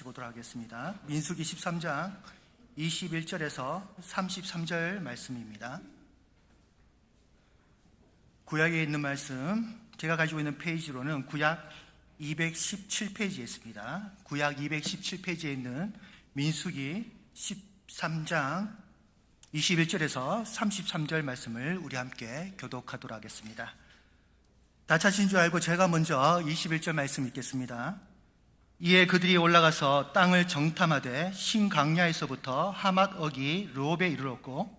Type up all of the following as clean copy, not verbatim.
보도록 하겠습니다. 민수기 13장 21절에서 33절 말씀입니다. 구약에 있는 말씀, 제가 가지고 있는 페이지로는 구약 217페이지에 있습니다. 구약 217페이지에 있는 민수기 13장 21절에서 33절 말씀을 우리 함께 교독하도록 하겠습니다. 다 찾으신 줄 알고 제가 먼저 21절 말씀 읽겠습니다. 이에 그들이 올라가서 땅을 정탐하되 신강야에서부터 하맛 어기 르홉에 이르렀고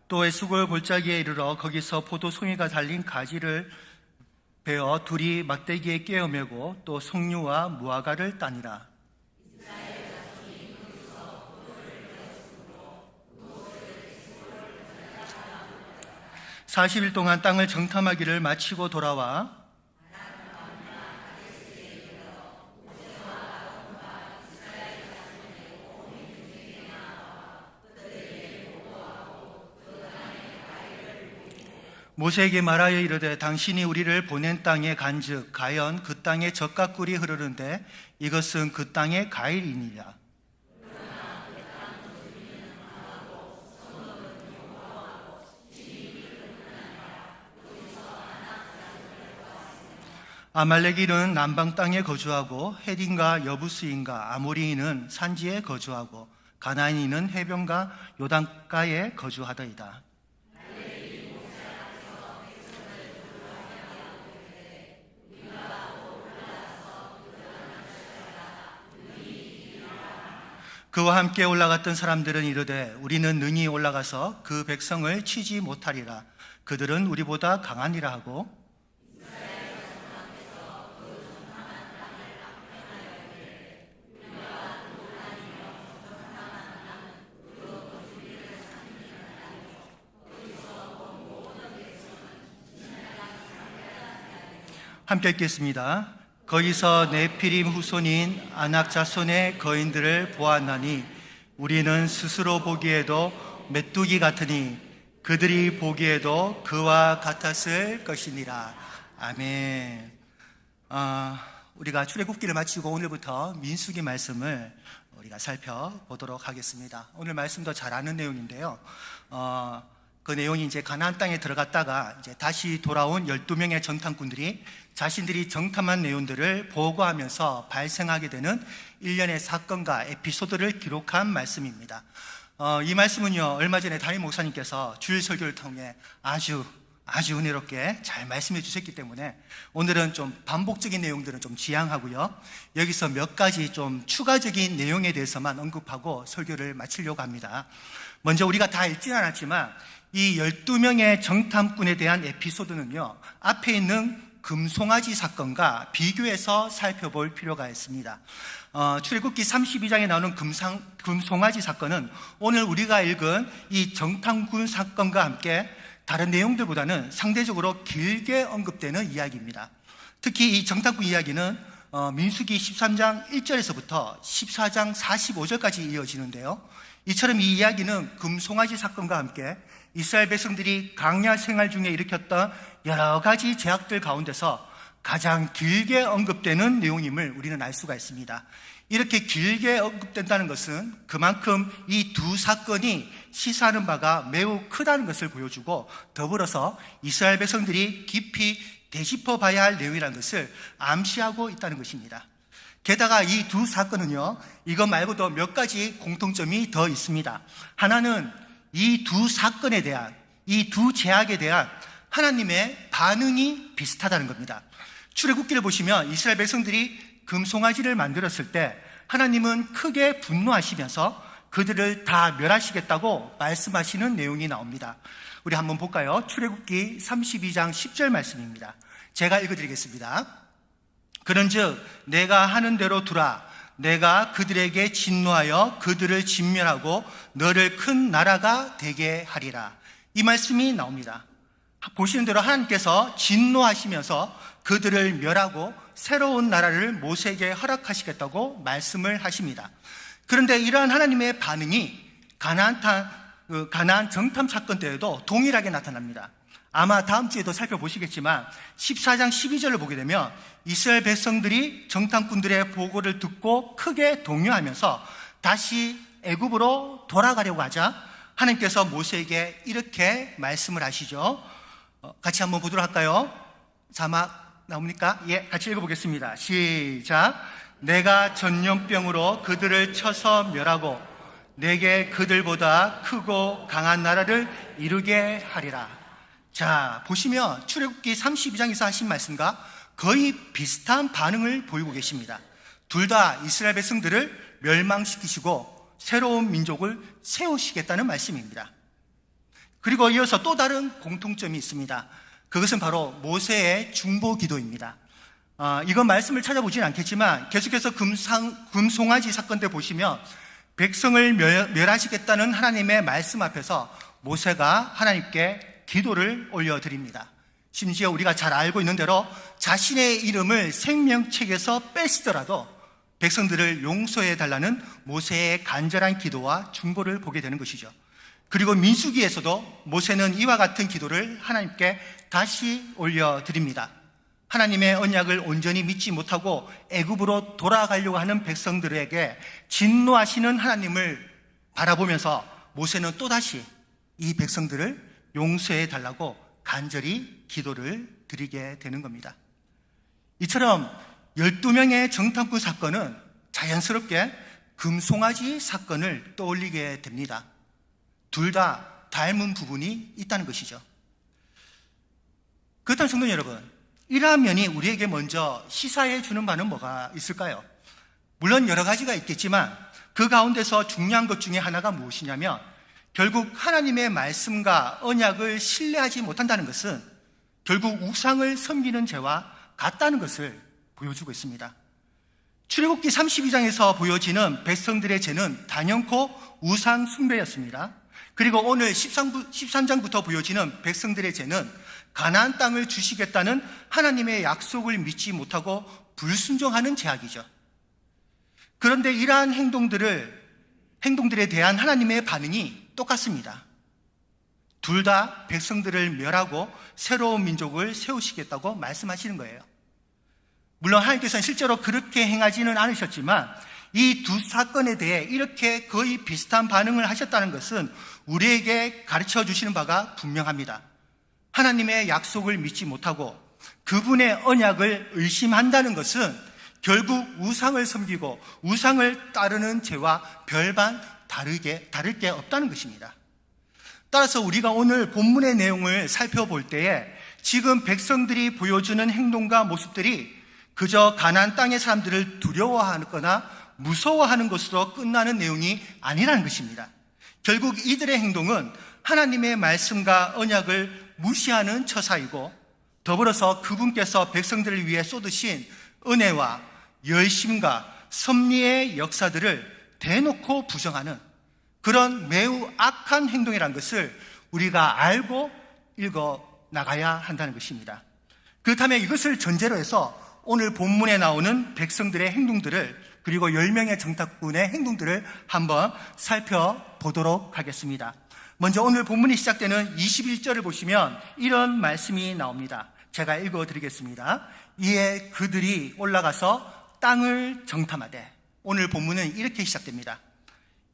또 에스골 골짜기에 이르러 거기서 포도송이가 달린 가지를 베어 둘이 막대기에 깨어 메고 또 석류와 무화과를 따니라. 40일 동안 땅을 정탐하기를 마치고 돌아와 모세에게 말하여 이르되 당신이 우리를 보낸 땅에 간즉 가연 그 땅에 젖과 꿀이 흐르는데 이것은 그 땅의 가일이니라. 아말렉인은 남방 땅에 거주하고 헤딘과 여부스인과 아모리인은 산지에 거주하고 가나안인은 해변과 요단가에 거주하더이다. 그와 함께 올라갔던 사람들은 이르되 우리는 능히 올라가서 그 백성을 치지 못하리라. 그들은 우리보다 강하니라 하고 함께 읽겠습니다. 거기서 네피림 후손인 아낙 자손의 거인들을 보았나니 우리는 스스로 보기에도 메뚜기 같으니 그들이 보기에도 그와 같았을 것이니라. 아멘. 우리가 출애굽기를 마치고 오늘부터 민수기 말씀을 우리가 살펴보도록 하겠습니다. 오늘 말씀도 잘 아는 내용인데요. 그 내용이 이제 가나안 땅에 들어갔다가 이제 다시 돌아온 12명의 정탐꾼들이 자신들이 정탐한 내용들을 보고하면서 발생하게 되는 일련의 사건과 에피소드를 기록한 말씀입니다. 이 말씀은요, 얼마 전에 담임 목사님께서 주일 설교를 통해 아주 은혜롭게 잘 말씀해 주셨기 때문에 오늘은 좀 반복적인 내용들은 좀 지양하고요, 여기서 몇 가지 좀 추가적인 내용에 대해서만 언급하고 설교를 마치려고 합니다. 먼저 우리가 다 읽지는 않았지만 이 12명의 정탐꾼에 대한 에피소드는요, 앞에 있는 금송아지 사건과 비교해서 살펴볼 필요가 있습니다. 출애굽기 32장에 나오는 금송아지 사건은 오늘 우리가 읽은 이 정탐꾼 사건과 함께 다른 내용들보다는 상대적으로 길게 언급되는 이야기입니다. 특히 이 정탐꾼 이야기는 민수기 13장 1절에서부터 14장 45절까지 이어지는데요, 이처럼 이 이야기는 금송아지 사건과 함께 이스라엘 백성들이 광야 생활 중에 일으켰던 여러 가지 제약들 가운데서 가장 길게 언급되는 내용임을 우리는 알 수가 있습니다. 이렇게 길게 언급된다는 것은 그만큼 이 두 사건이 시사하는 바가 매우 크다는 것을 보여주고, 더불어서 이스라엘 백성들이 깊이 되짚어 봐야 할 내용이라는 것을 암시하고 있다는 것입니다. 게다가 이 두 사건은요, 이것 말고도 몇 가지 공통점이 더 있습니다. 하나는 이 두 사건에 대한, 이 두 제약에 대한 하나님의 반응이 비슷하다는 겁니다. 출애굽기를 보시면 이스라엘 백성들이 금송아지를 만들었을 때 하나님은 크게 분노하시면서 그들을 다 멸하시겠다고 말씀하시는 내용이 나옵니다. 우리 한번 볼까요? 출애굽기 32장 10절 말씀입니다. 제가 읽어드리겠습니다. 그런즉 내가 하는 대로 두라. 내가 그들에게 진노하여 그들을 진멸하고 너를 큰 나라가 되게 하리라. 이 말씀이 나옵니다. 보시는 대로 하나님께서 진노하시면서 그들을 멸하고 새로운 나라를 모세에게 허락하시겠다고 말씀을 하십니다. 그런데 이러한 하나님의 반응이 가나안 정탐 사건 때에도 동일하게 나타납니다. 아마 다음 주에도 살펴보시겠지만 14장 12절을 보게 되면 이스라엘 백성들이 정탐꾼들의 보고를 듣고 크게 동요하면서 다시 애굽으로 돌아가려고 하자 하나님께서 모세에게 이렇게 말씀을 하시죠. 같이 한번 보도록 할까요? 자막 나옵니까? 예, 같이 읽어보겠습니다. 시작. 내가 전염병으로 그들을 쳐서 멸하고 내게 그들보다 크고 강한 나라를 이루게 하리라. 자, 보시면 출애굽기 32장에서 하신 말씀과 거의 비슷한 반응을 보이고 계십니다. 둘 다 이스라엘 백성들을 멸망시키시고 새로운 민족을 세우시겠다는 말씀입니다. 그리고 이어서 또 다른 공통점이 있습니다. 그것은 바로 모세의 중보 기도입니다. 이건 말씀을 찾아보지는 않겠지만 계속해서 금송아지 사건 때 보시면 백성을 멸하시겠다는 하나님의 말씀 앞에서 모세가 하나님께 기도를 올려드립니다. 심지어 우리가 잘 알고 있는 대로 자신의 이름을 생명책에서 뺐더라도 백성들을 용서해 달라는 모세의 간절한 기도와 중보를 보게 되는 것이죠. 그리고 민수기에서도 모세는 이와 같은 기도를 하나님께 다시 올려드립니다. 하나님의 언약을 온전히 믿지 못하고 애굽으로 돌아가려고 하는 백성들에게 진노하시는 하나님을 바라보면서 모세는 또다시 이 백성들을 용서해 달라고 간절히 기도를 드리게 되는 겁니다. 이처럼 12명의 정탐꾼 사건은 자연스럽게 금송아지 사건을 떠올리게 됩니다. 둘 다 닮은 부분이 있다는 것이죠. 그렇다면 성도 여러분, 이러한 면이 우리에게 먼저 시사해 주는 바는 뭐가 있을까요? 물론 여러 가지가 있겠지만 그 가운데서 중요한 것 중에 하나가 무엇이냐면 결국 하나님의 말씀과 언약을 신뢰하지 못한다는 것은 결국 우상을 섬기는 죄와 같다는 것을 보여주고 있습니다. 출애굽기 32장에서 보여지는 백성들의 죄는 단연코 우상 숭배였습니다. 그리고 오늘 13장부터 보여지는 백성들의 죄는 가나안 땅을 주시겠다는 하나님의 약속을 믿지 못하고 불순종하는 죄악이죠. 그런데 이러한 행동들에 대한 하나님의 반응이 똑같습니다. 둘 다 백성들을 멸하고 새로운 민족을 세우시겠다고 말씀하시는 거예요. 물론 하나님께서는 실제로 그렇게 행하지는 않으셨지만 이 두 사건에 대해 이렇게 거의 비슷한 반응을 하셨다는 것은 우리에게 가르쳐 주시는 바가 분명합니다. 하나님의 약속을 믿지 못하고 그분의 언약을 의심한다는 것은 결국 우상을 섬기고 우상을 따르는 죄와 별반 다를 게 없다는 것입니다. 따라서 우리가 오늘 본문의 내용을 살펴볼 때에 지금 백성들이 보여주는 행동과 모습들이 그저 가나안 땅의 사람들을 두려워하거나 무서워하는 것으로 끝나는 내용이 아니라는 것입니다. 결국 이들의 행동은 하나님의 말씀과 언약을 무시하는 처사이고 더불어서 그분께서 백성들을 위해 쏟으신 은혜와 열심과 섭리의 역사들을 대놓고 부정하는 그런 매우 악한 행동이라는 것을 우리가 알고 읽어 나가야 한다는 것입니다. 그렇다면 이것을 전제로 해서 오늘 본문에 나오는 백성들의 행동들을 그리고 10명의 정탐꾼의 행동들을 한번 살펴보도록 하겠습니다. 먼저 오늘 본문이 시작되는 21절을 보시면 이런 말씀이 나옵니다. 제가 읽어드리겠습니다. 이에 그들이 올라가서 땅을 정탐하되, 오늘 본문은 이렇게 시작됩니다.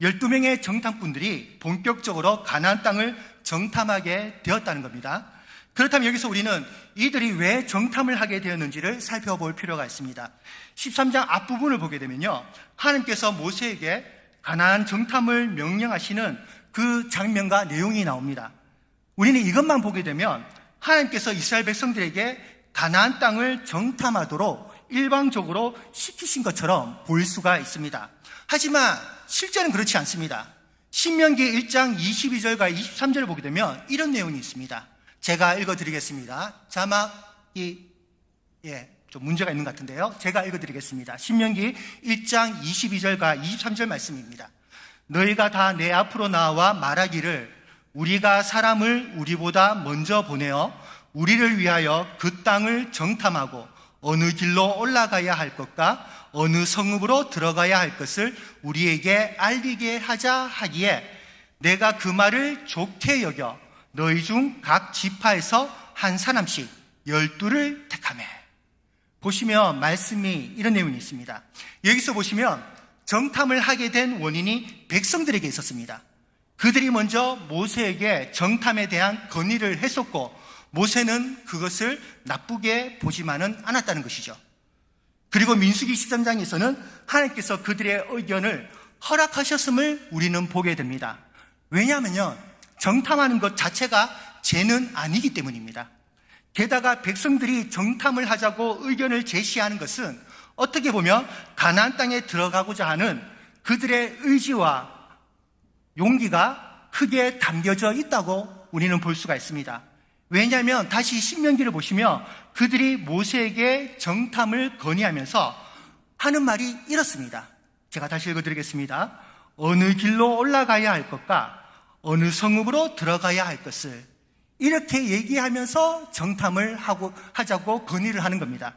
12명의 정탐꾼들이 본격적으로 가나안 땅을 정탐하게 되었다는 겁니다. 그렇다면 여기서 우리는 이들이 왜 정탐을 하게 되었는지를 살펴볼 필요가 있습니다. 13장 앞부분을 보게 되면요, 하나님께서 모세에게 가나안 정탐을 명령하시는 그 장면과 내용이 나옵니다. 우리는 이것만 보게 되면 하나님께서 이스라엘 백성들에게 가나안 땅을 정탐하도록 일방적으로 시키신 것처럼 보일 수가 있습니다. 하지만 실제는 그렇지 않습니다. 신명기 1장 22절과 23절을 보게 되면 이런 내용이 있습니다. 제가 읽어드리겠습니다. 자막이 좀 문제가 있는 것 같은데요. 제가 읽어드리겠습니다. 신명기 1장 22절과 23절 말씀입니다. 너희가 다 내 앞으로 나와 말하기를 우리가 사람을 우리보다 먼저 보내어 우리를 위하여 그 땅을 정탐하고 어느 길로 올라가야 할 것과 어느 성읍으로 들어가야 할 것을 우리에게 알리게 하자 하기에 내가 그 말을 좋게 여겨 너희 중 각 지파에서 한 사람씩 12를 택하매. 보시면 말씀이 이런 내용이 있습니다. 여기서 보시면 정탐을 하게 된 원인이 백성들에게 있었습니다. 그들이 먼저 모세에게 정탐에 대한 건의를 했었고 모세는 그것을 나쁘게 보지만은 않았다는 것이죠. 그리고 민수기 13장에서는 하나님께서 그들의 의견을 허락하셨음을 우리는 보게 됩니다. 왜냐하면요, 정탐하는 것 자체가 죄는 아니기 때문입니다. 게다가 백성들이 정탐을 하자고 의견을 제시하는 것은 어떻게 보면 가나안 땅에 들어가고자 하는 그들의 의지와 용기가 크게 담겨져 있다고 우리는 볼 수가 있습니다. 왜냐하면 다시 신명기를 보시면 그들이 모세에게 정탐을 건의하면서 하는 말이 이렇습니다. 제가 다시 읽어드리겠습니다. 어느 길로 올라가야 할 것과 어느 성읍으로 들어가야 할 것을 이렇게 얘기하면서 정탐을 하자고 건의를 하는 겁니다.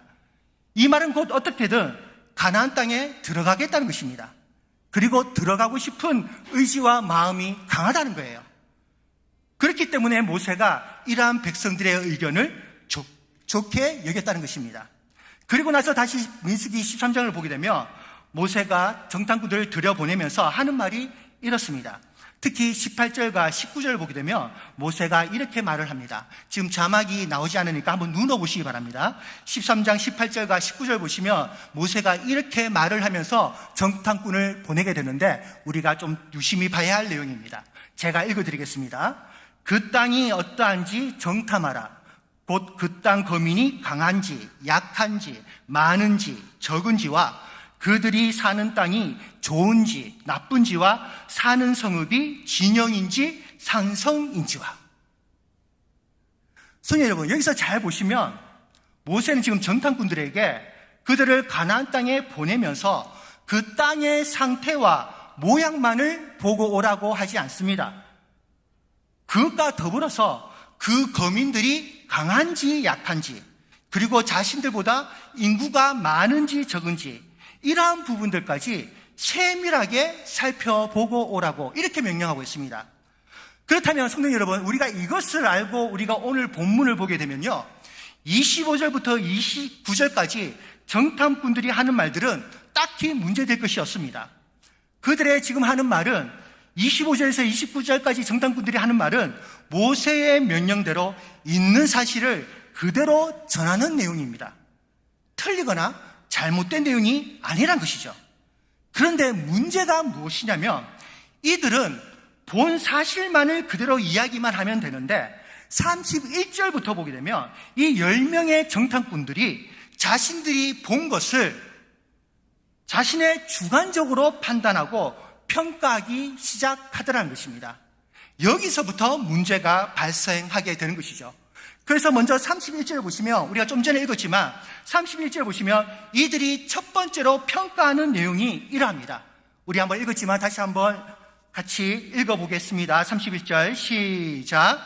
이 말은 곧 어떻게든 가나안 땅에 들어가겠다는 것입니다. 그리고 들어가고 싶은 의지와 마음이 강하다는 거예요. 그렇기 때문에 모세가 이러한 백성들의 의견을 좋게 여겼다는 것입니다. 그리고 나서 다시 민수기 13장을 보게 되면 모세가 정탐꾼들을 들여보내면서 하는 말이 이렇습니다. 특히 18절과 19절을 보게 되면 모세가 이렇게 말을 합니다. 지금 자막이 나오지 않으니까 한번 눈어보시기 바랍니다. 13장 18절과 19절 보시면 모세가 이렇게 말을 하면서 정탐꾼을 보내게 되는데 우리가 좀 유심히 봐야 할 내용입니다. 제가 읽어드리겠습니다. 그 땅이 어떠한지 정탐하라. 곧 그 땅 거민이 강한지 약한지 많은지 적은지와 그들이 사는 땅이 좋은지 나쁜지와 사는 성읍이 진영인지 산성인지와. 성도 여러분, 여기서 잘 보시면 모세는 지금 정탐꾼들에게 그들을 가나안 땅에 보내면서 그 땅의 상태와 모양만을 보고 오라고 하지 않습니다. 그것과 더불어서 그 거민들이 강한지 약한지, 그리고 자신들보다 인구가 많은지 적은지 이러한 부분들까지 세밀하게 살펴보고 오라고 이렇게 명령하고 있습니다. 그렇다면 성도 여러분, 우리가 이것을 알고 우리가 오늘 본문을 보게 되면요, 25절부터 29절까지 정탐꾼들이 하는 말들은 딱히 문제될 것이 없습니다. 그들의 지금 하는 말은 25절에서 29절까지 정탐꾼들이 하는 말은 모세의 명령대로 있는 사실을 그대로 전하는 내용입니다. 틀리거나 잘못된 내용이 아니란 것이죠. 그런데 문제가 무엇이냐면 이들은 본 사실만을 그대로 이야기만 하면 되는데 31절부터 보게 되면 이 10명의 정탐꾼들이 자신들이 본 것을 자신의 주관적으로 판단하고 평가하기 시작하더라는 것입니다. 여기서부터 문제가 발생하게 되는 것이죠. 그래서 먼저 31절을 보시면 우리가 좀 전에 읽었지만 31절을 보시면 이들이 첫 번째로 평가하는 내용이 이러합니다. 우리 한번 읽었지만 다시 한번 같이 읽어보겠습니다. 31절 시작.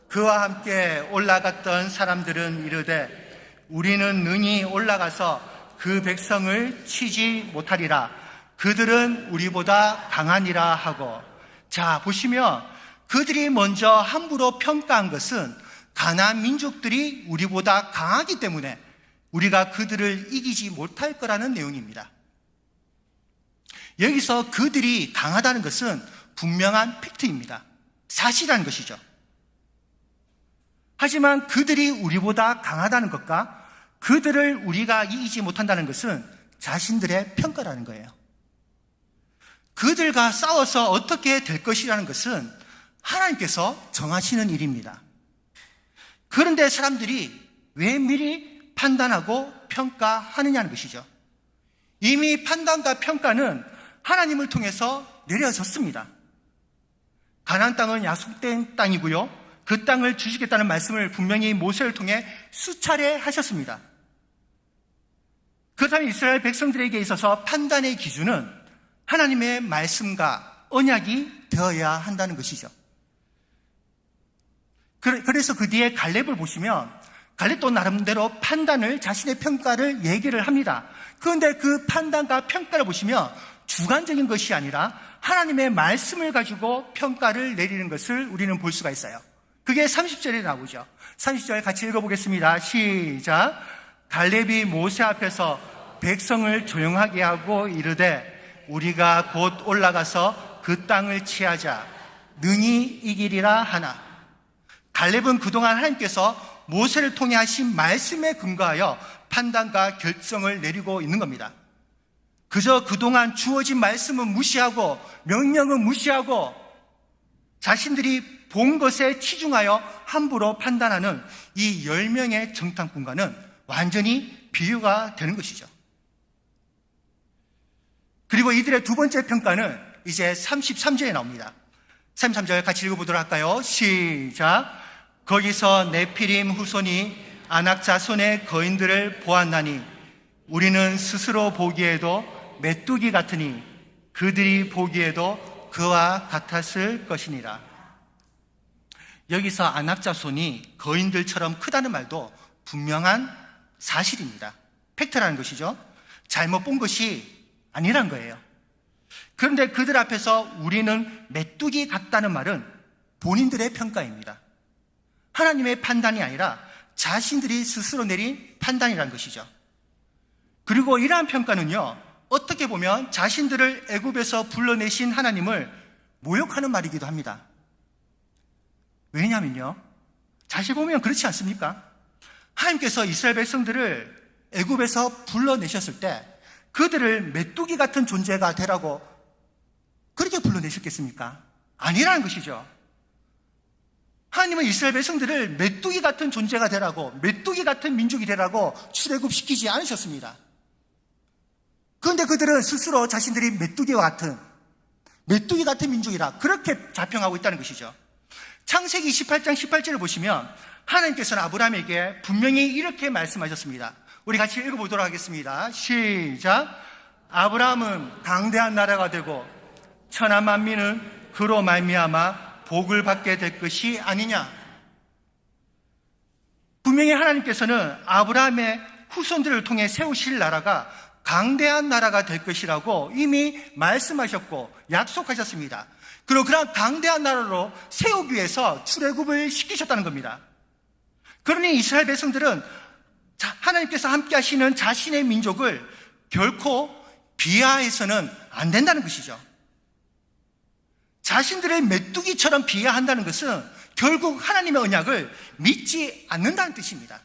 그와 함께 올라갔던 사람들은 이르되 우리는 능히 올라가서 그 백성을 치지 못하리라. 그들은 우리보다 강하니라 하고. 자, 보시면 그들이 먼저 함부로 평가한 것은 가나안 민족들이 우리보다 강하기 때문에 우리가 그들을 이기지 못할 거라는 내용입니다. 여기서 그들이 강하다는 것은 분명한 팩트입니다. 사실이라는 것이죠. 하지만 그들이 우리보다 강하다는 것과 그들을 우리가 이기지 못한다는 것은 자신들의 평가라는 거예요. 그들과 싸워서 어떻게 될 것이라는 것은 하나님께서 정하시는 일입니다. 그런데 사람들이 왜 미리 판단하고 평가하느냐는 것이죠. 이미 판단과 평가는 하나님을 통해서 내려졌습니다. 가나안 땅은 약속된 땅이고요, 그 땅을 주시겠다는 말씀을 분명히 모세를 통해 수차례 하셨습니다. 그렇다면 이스라엘 백성들에게 있어서 판단의 기준은 하나님의 말씀과 언약이 되어야 한다는 것이죠. 그래서 그 뒤에 갈렙을 보시면 갈렙도 나름대로 판단을, 자신의 평가를 얘기를 합니다. 그런데 그 판단과 평가를 보시면 주관적인 것이 아니라 하나님의 말씀을 가지고 평가를 내리는 것을 우리는 볼 수가 있어요. 그게 30절에 나오죠. 30절 같이 읽어보겠습니다. 시작. 갈렙이 모세 앞에서 백성을 조용하게 하고 이르되 우리가 곧 올라가서 그 땅을 취하자 능히 이기리라 하나. 갈렙은 그동안 하나님께서 모세를 통해 하신 말씀에 근거하여 판단과 결정을 내리고 있는 겁니다. 그저 그동안 주어진 말씀은 무시하고 명령은 무시하고 자신들이 본 것에 치중하여 함부로 판단하는 이 10명의 정탐꾼과는 완전히 비유가 되는 것이죠. 그리고 이들의 두 번째 평가는 이제 33절에 나옵니다. 33절 같이 읽어보도록 할까요? 시작. 거기서 네피림 후손이 아낙 자손의 거인들을 보았나니 우리는 스스로 보기에도 메뚜기 같으니 그들이 보기에도 그와 같았을 것이니라. 여기서 아낙 자손이 거인들처럼 크다는 말도 분명한 사실입니다. 팩트라는 것이죠. 잘못 본 것이 아니란 거예요. 그런데 그들 앞에서 우리는 메뚜기 같다는 말은 본인들의 평가입니다. 하나님의 판단이 아니라 자신들이 스스로 내린 판단이라는 것이죠. 그리고 이러한 평가는요, 어떻게 보면 자신들을 애굽에서 불러내신 하나님을 모욕하는 말이기도 합니다. 왜냐면요, 사실 보면 그렇지 않습니까? 하나님께서 이스라엘 백성들을 애굽에서 불러내셨을 때 그들을 메뚜기 같은 존재가 되라고 그렇게 불러내셨겠습니까? 아니라는 것이죠. 하나님은 이스라엘 백성들을 메뚜기 같은 존재가 되라고, 메뚜기 같은 민족이 되라고 출애굽시키지 않으셨습니다. 그런데 그들은 스스로 자신들이 메뚜기 같은 민족이라 그렇게 자평하고 있다는 것이죠. 창세기 28장 18절을 보시면 하나님께서는 아브라함에게 분명히 이렇게 말씀하셨습니다. 우리 같이 읽어보도록 하겠습니다. 시작. 아브라함은 강대한 나라가 되고 천한 만민은 그로 말미암아 복을 받게 될 것이 아니냐. 분명히 하나님께서는 아브라함의 후손들을 통해 세우실 나라가 강대한 나라가 될 것이라고 이미 말씀하셨고 약속하셨습니다. 그리고 그런 강대한 나라로 세우기 위해서 출애굽을 시키셨다는 겁니다. 그러니 이스라엘 백성들은 하나님께서 함께 하시는 자신의 민족을 결코 비하해서는 안 된다는 것이죠. 자신들의 메뚜기처럼 비하한다는 것은 결국 하나님의 언약을 믿지 않는다는 뜻입니다.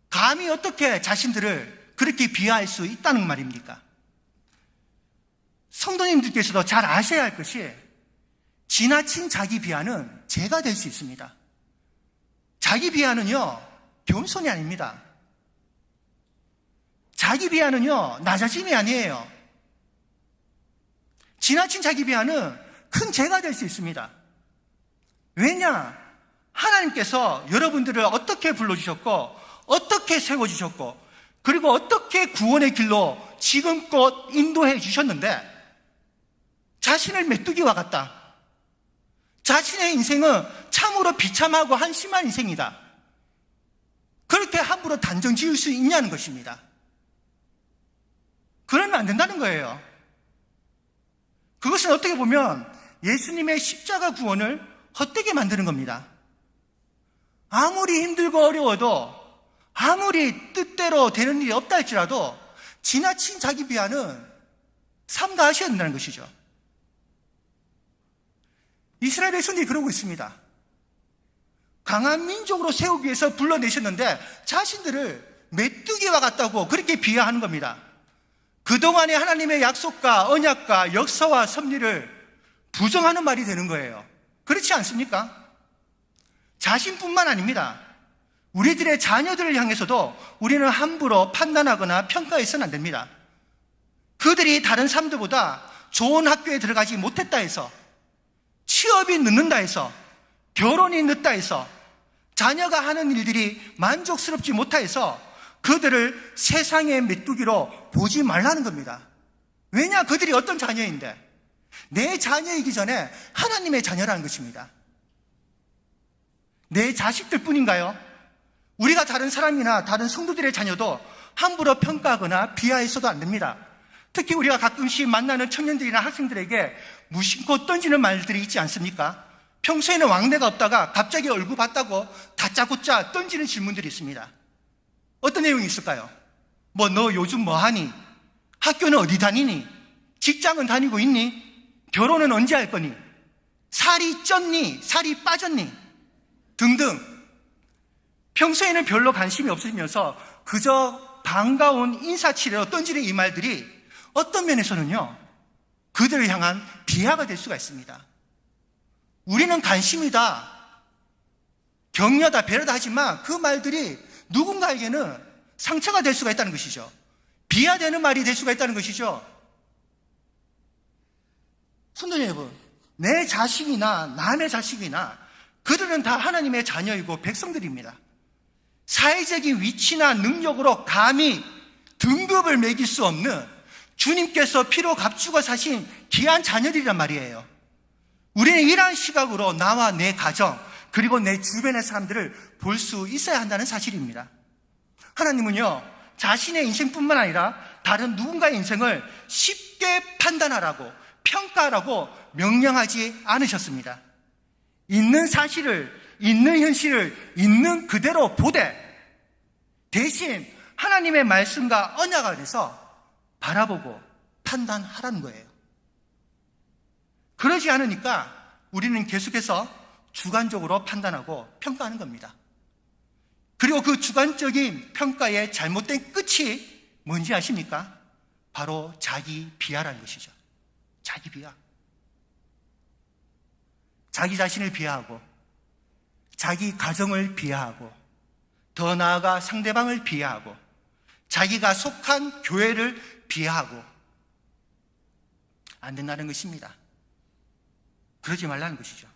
감히 어떻게 자신들을 그렇게 비하할 수 있다는 말입니까? 성도님들께서도 잘 아셔야 할 것이 지나친 자기 비하는 죄가 될 수 있습니다. 자기 비하는요, 겸손이 아닙니다. 자기 비하는요, 나 자신이 아니에요. 지나친 자기 비하는 큰 죄가 될 수 있습니다. 왜냐? 하나님께서 여러분들을 어떻게 불러주셨고 어떻게 세워주셨고 그리고 어떻게 구원의 길로 지금껏 인도해 주셨는데 자신을 메뚜기와 같다. 자신의 인생은 참으로 비참하고 한심한 인생이다. 그렇게 함부로 단정 지을 수 있냐는 것입니다. 그러면 안 된다는 거예요. 그것은 어떻게 보면 예수님의 십자가 구원을 헛되게 만드는 겁니다. 아무리 힘들고 어려워도 아무리 뜻대로 되는 일이 없다 할지라도 지나친 자기 비하는 삼가하셔야 된다는 것이죠. 이스라엘 백성들이 그러고 있습니다. 강한 민족으로 세우기 위해서 불러내셨는데 자신들을 메뚜기와 같다고 그렇게 비하하는 겁니다. 그동안의 하나님의 약속과 언약과 역사와 섭리를 부정하는 말이 되는 거예요. 그렇지 않습니까? 자신뿐만 아닙니다. 우리들의 자녀들을 향해서도 우리는 함부로 판단하거나 평가해서는 안 됩니다. 그들이 다른 사람들보다 좋은 학교에 들어가지 못했다 해서, 취업이 늦는다 해서, 결혼이 늦다 해서, 자녀가 하는 일들이 만족스럽지 못하 해서 그들을 세상의 메뚜기로 보지 말라는 겁니다. 왜냐? 그들이 어떤 자녀인데? 내 자녀이기 전에 하나님의 자녀라는 것입니다. 내 자식들 뿐인가요? 우리가 다른 사람이나 다른 성도들의 자녀도 함부로 평가하거나 비하해서도 안 됩니다. 특히 우리가 가끔씩 만나는 청년들이나 학생들에게 무심코 던지는 말들이 있지 않습니까? 평소에는 왕래가 없다가 갑자기 얼굴 봤다고 다짜고짜 던지는 질문들이 있습니다. 어떤 내용이 있을까요? 너 요즘 뭐 하니? 학교는 어디 다니니? 직장은 다니고 있니? 결혼은 언제 할 거니? 살이 쪘니? 살이 빠졌니? 등등. 평소에는 별로 관심이 없으면서 그저 반가운 인사치레로 던지는 이 말들이 어떤 면에서는요, 그들을 향한 비하가 될 수가 있습니다. 우리는 관심이다, 격려다, 배려다 하지만 그 말들이 누군가에게는 상처가 될 수가 있다는 것이죠. 비하되는 말이 될 수가 있다는 것이죠. 성도 여러분, 내 자식이나 남의 자식이나 그들은 다 하나님의 자녀이고 백성들입니다. 사회적인 위치나 능력으로 감히 등급을 매길 수 없는 주님께서 피로 값주고 사신 귀한 자녀들이란 말이에요. 우리는 이러한 시각으로 나와 내 가정 그리고 내 주변의 사람들을 볼 수 있어야 한다는 사실입니다. 하나님은요, 자신의 인생뿐만 아니라 다른 누군가의 인생을 쉽게 판단하라고, 평가하라고 명령하지 않으셨습니다. 있는 사실을, 있는 현실을 있는 그대로 보되 대신 하나님의 말씀과 언약 안에서 바라보고 판단하라는 거예요. 그러지 않으니까 우리는 계속해서 주관적으로 판단하고 평가하는 겁니다. 그리고 그 주관적인 평가의 잘못된 끝이 뭔지 아십니까? 바로 자기 비하라는 것이죠. 자기 비하. 자기 자신을 비하하고, 자기 가정을 비하하고, 더 나아가 상대방을 비하하고, 자기가 속한 교회를 비하하고, 안 된다는 것입니다. 그러지 말라는 것이죠.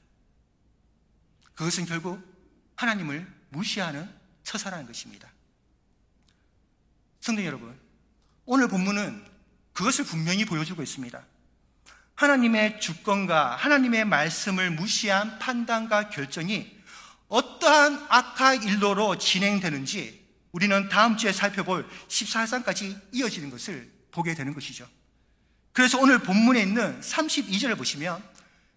그것은 결국 하나님을 무시하는 처사라는 것입니다. 성도 여러분, 오늘 본문은 그것을 분명히 보여주고 있습니다. 하나님의 주권과 하나님의 말씀을 무시한 판단과 결정이 어떠한 악한 일로로 진행되는지 우리는 다음 주에 살펴볼 14장까지 이어지는 것을 보게 되는 것이죠. 그래서 오늘 본문에 있는 32절을 보시면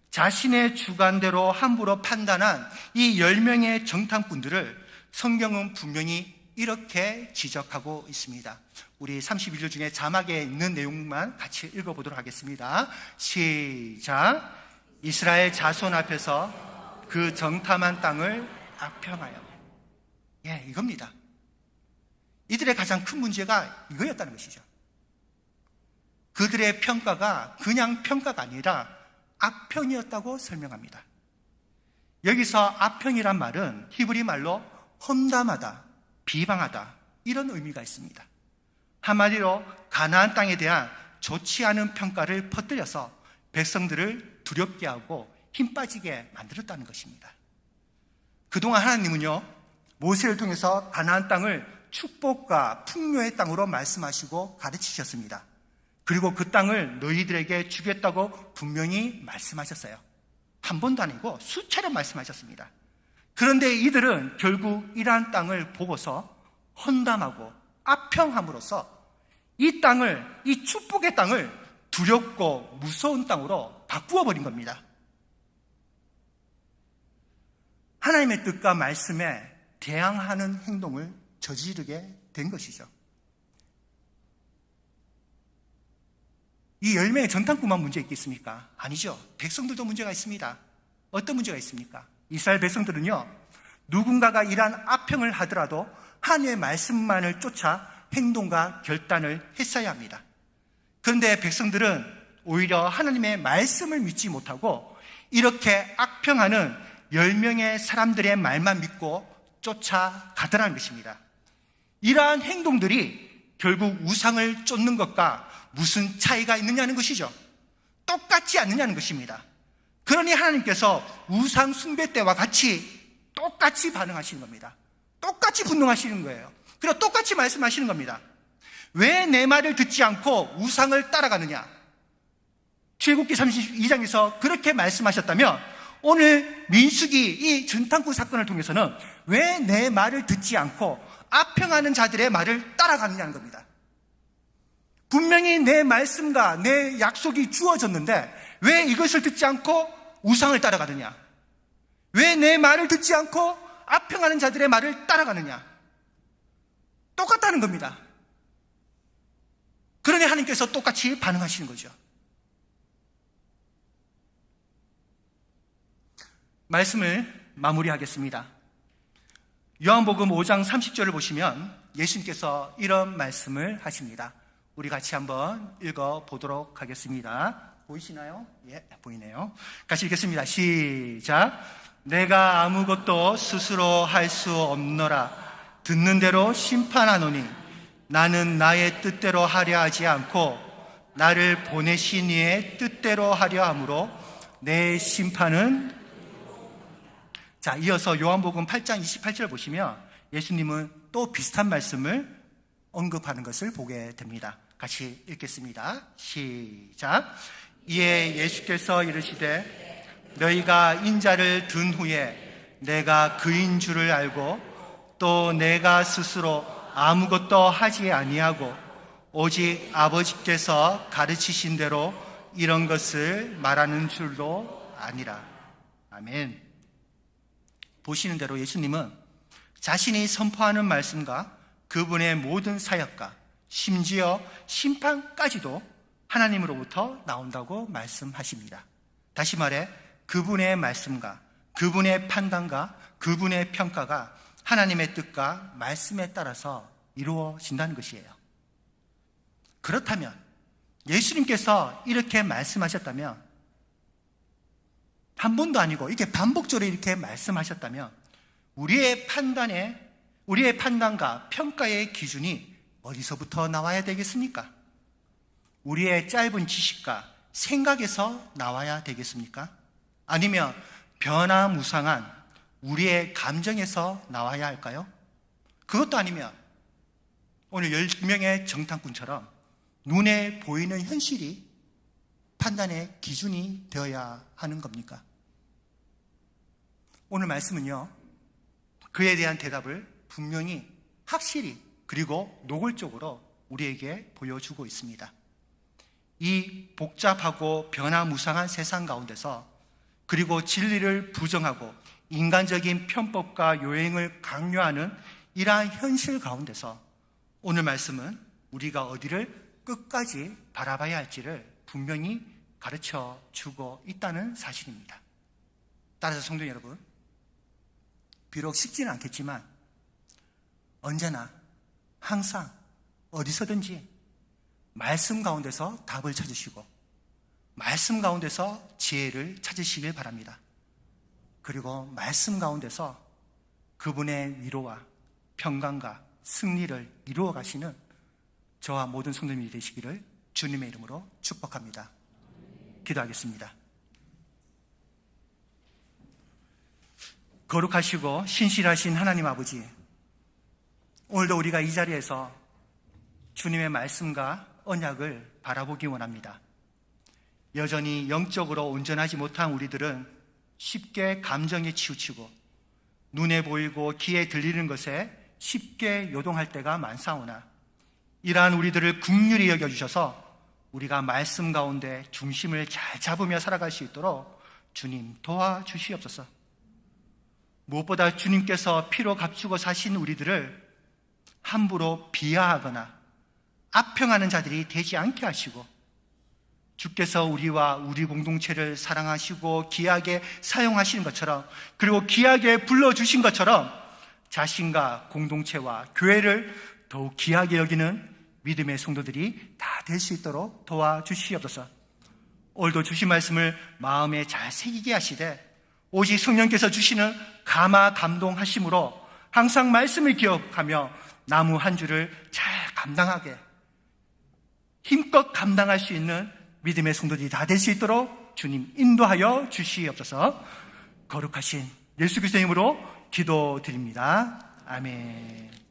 자신의 주관대로 함부로 판단한 이 10명의 정탐꾼들을 성경은 분명히 이렇게 지적하고 있습니다. 우리 31절 중에 자막에 있는 내용만 같이 읽어보도록 하겠습니다. 시작. 이스라엘 자손 앞에서 그 정탐한 땅을 악평하여. 이겁니다. 이들의 가장 큰 문제가 이거였다는 것이죠. 그들의 평가가 그냥 평가가 아니라 악평이었다고 설명합니다. 여기서 악평이란 말은 히브리 말로 험담하다, 비방하다 이런 의미가 있습니다. 한마디로 가나안 땅에 대한 좋지 않은 평가를 퍼뜨려서 백성들을 두렵게 하고 힘 빠지게 만들었다는 것입니다. 그동안 하나님은요, 모세를 통해서 가나안 땅을 축복과 풍요의 땅으로 말씀하시고 가르치셨습니다. 그리고 그 땅을 너희들에게 주겠다고 분명히 말씀하셨어요. 한 번도 아니고 수차례 말씀하셨습니다. 그런데 이들은 결국 이러한 땅을 보고서 헌담하고 악평함으로써 이 땅을, 이 축복의 땅을 두렵고 무서운 땅으로 바꾸어 버린 겁니다. 하나님의 뜻과 말씀에 대항하는 행동을 저지르게 된 것이죠. 이 10명의 정탐꾼만 문제 있겠습니까? 아니죠. 백성들도 문제가 있습니다. 어떤 문제가 있습니까? 이스라엘 백성들은요, 누군가가 이러한 악평을 하더라도 하나님의 말씀만을 쫓아 행동과 결단을 했어야 합니다. 그런데 백성들은 오히려 하나님의 말씀을 믿지 못하고 이렇게 악평하는 10명의 사람들의 말만 믿고 쫓아가더라는 것입니다. 이러한 행동들이 결국 우상을 쫓는 것과 무슨 차이가 있느냐는 것이죠. 똑같지 않느냐는 것입니다. 그러니 하나님께서 우상 숭배 때와 같이 똑같이 반응하시는 겁니다. 똑같이 분노하시는 거예요. 그리고 똑같이 말씀하시는 겁니다. 왜 내 말을 듣지 않고 우상을 따라가느냐? 출애굽기 32장에서 그렇게 말씀하셨다면 오늘 민수기 이 전탄꾼 사건을 통해서는 왜 내 말을 듣지 않고 아평하는 자들의 말을 따라가느냐는 겁니다. 분명히 내 말씀과 내 약속이 주어졌는데 왜 이것을 듣지 않고 우상을 따라가느냐? 왜 내 말을 듣지 않고 아평하는 자들의 말을 따라가느냐? 똑같다는 겁니다. 그러니 하나님께서 똑같이 반응하시는 거죠. 말씀을 마무리하겠습니다. 요한복음 5장 30절을 보시면 예수님께서 이런 말씀을 하십니다. 우리 같이 한번 읽어보도록 하겠습니다. 보이시나요? 예, 보이네요. 같이 읽겠습니다. 시작. 내가 아무것도 스스로 할 수 없노라. 듣는 대로 심판하노니 나는 나의 뜻대로 하려 하지 않고 나를 보내신 이의 뜻대로 하려 하므로 내 심판은. 자, 이어서 요한복음 8장 28절 보시면 예수님은 또 비슷한 말씀을 언급하는 것을 보게 됩니다. 같이 읽겠습니다. 시작. 이에 예수께서 이르시되 너희가 인자를 든 후에 내가 그인 줄을 알고 또 내가 스스로 아무것도 하지 아니하고 오직 아버지께서 가르치신 대로 이런 것을 말하는 줄도 아니라. 아멘. 보시는 대로 예수님은 자신이 선포하는 말씀과 그분의 모든 사역과 심지어 심판까지도 하나님으로부터 나온다고 말씀하십니다. 다시 말해 그분의 말씀과 그분의 판단과 그분의 평가가 하나님의 뜻과 말씀에 따라서 이루어진다는 것이에요. 그렇다면 예수님께서 이렇게 말씀하셨다면, 한 번도 아니고 이렇게 반복적으로 이렇게 말씀하셨다면 우리의 판단과 평가의 기준이 어디서부터 나와야 되겠습니까? 우리의 짧은 지식과 생각에서 나와야 되겠습니까? 아니면 변화무쌍한 우리의 감정에서 나와야 할까요? 그것도 아니면 오늘 10명의 정탐꾼처럼 눈에 보이는 현실이 판단의 기준이 되어야 하는 겁니까? 오늘 말씀은요, 그에 대한 대답을 분명히 확실히 그리고 노골적으로 우리에게 보여주고 있습니다. 이 복잡하고 변화무쌍한 세상 가운데서, 그리고 진리를 부정하고 인간적인 편법과 요행을 강요하는 이러한 현실 가운데서 오늘 말씀은 우리가 어디를 끝까지 바라봐야 할지를 분명히 가르쳐 주고 있다는 사실입니다. 따라서 성도 여러분, 비록 쉽지는 않겠지만 언제나 항상 어디서든지 말씀 가운데서 답을 찾으시고 말씀 가운데서 지혜를 찾으시길 바랍니다. 그리고 말씀 가운데서 그분의 위로와 평강과 승리를 이루어 가시는 저와 모든 성도님이 되시기를 주님의 이름으로 축복합니다. 기도하겠습니다. 거룩하시고 신실하신 하나님 아버지, 오늘도 우리가 이 자리에서 주님의 말씀과 언약을 바라보기 원합니다. 여전히 영적으로 온전하지 못한 우리들은 쉽게 감정에 치우치고 눈에 보이고 귀에 들리는 것에 쉽게 요동할 때가 많사오나, 이러한 우리들을 긍휼히 여겨주셔서 우리가 말씀 가운데 중심을 잘 잡으며 살아갈 수 있도록 주님 도와주시옵소서. 무엇보다 주님께서 피로 값주고 사신 우리들을 함부로 비하하거나 악평하는 자들이 되지 않게 하시고, 주께서 우리와 우리 공동체를 사랑하시고 귀하게 사용하시는 것처럼, 그리고 귀하게 불러주신 것처럼 자신과 공동체와 교회를 더욱 귀하게 여기는 믿음의 성도들이 다 될 수 있도록 도와주시옵소서. 오늘도 주신 말씀을 마음에 잘 새기게 하시되 오직 성령께서 주시는 감화 감동하심으로 항상 말씀을 기억하며 나무 한 줄을 잘 감당하게, 힘껏 감당할 수 있는 믿음의 성도들이 다 될 수 있도록 주님 인도하여 주시옵소서. 거룩하신 예수 그리스도의 이름으로 기도드립니다. 아멘.